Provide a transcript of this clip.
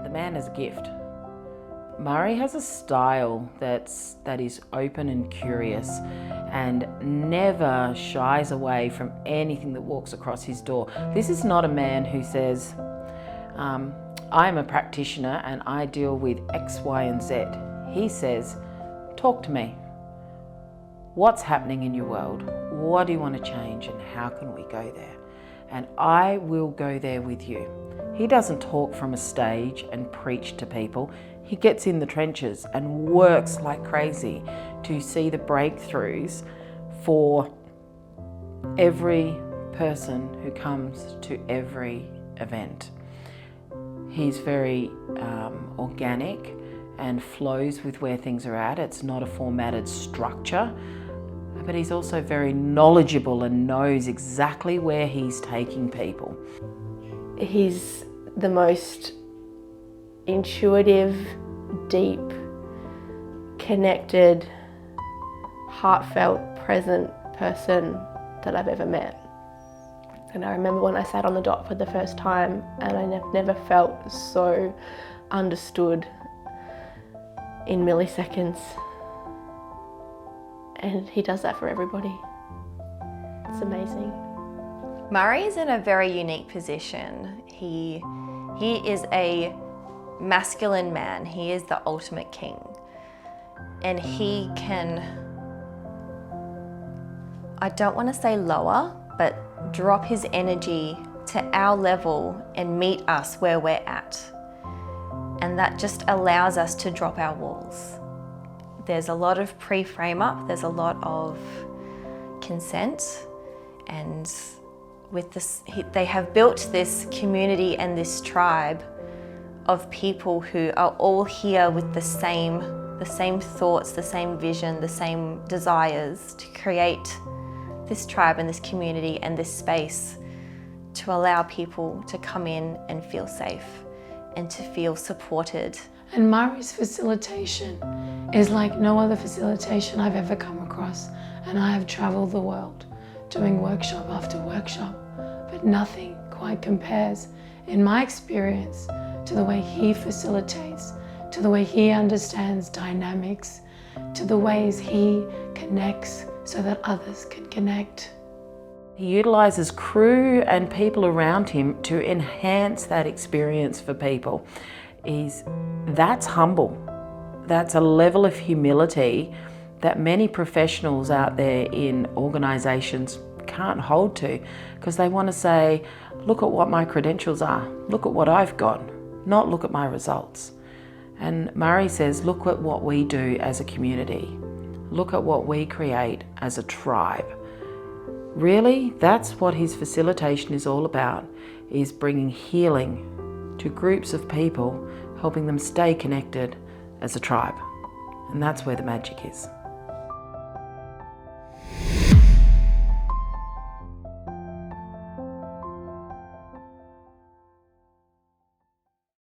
The man has a gift. Murray has a style that is open and curious and never shies away from anything that walks across his door. This is not a man who says, I'm a practitioner and I deal with X, Y, and Z. He says, talk to me. What's happening in your world? What do you want to change and how can we go there? And I will go there with you. He doesn't talk from a stage and preach to people. He gets in the trenches and works like crazy to see the breakthroughs for every person who comes to every event. He's very organic and flows with where things are at. It's not a formatted structure, but he's also very knowledgeable and knows exactly where he's taking people. He's the most intuitive, deep, connected, heartfelt, present person that I've ever met. And I remember when I sat on the dot for the first time and I never felt so understood in milliseconds. And he does that for everybody. It's amazing. Murray's in a very unique position. He is a masculine man. He is the ultimate king. And he can, I don't want to say lower, but drop his energy to our level and meet us where we're at. And that just allows us to drop our walls. There's a lot of pre-frame up, there's a lot of consent, and with this, they have built this community and this tribe of people who are all here with the same thoughts, the same vision, the same desires to create this tribe and this community and this space to allow people to come in and feel safe and to feel supported. And Murray's facilitation is like no other facilitation I've ever come across. And I have traveled the world doing workshop after workshop, but nothing quite compares, in my experience, to the way he facilitates, to the way he understands dynamics, to the ways he connects so that others can connect. He utilises crew and people around him to enhance that experience for people. That's humble. That's a level of humility that many professionals out there in organisations can't hold to, because they want to say, look at what my credentials are, look at what I've got, not look at my results. And Murray says, look at what we do as a community. Look at what we create as a tribe. Really, that's what his facilitation is all about, is bringing healing to groups of people, helping them stay connected as a tribe. And that's where the magic is.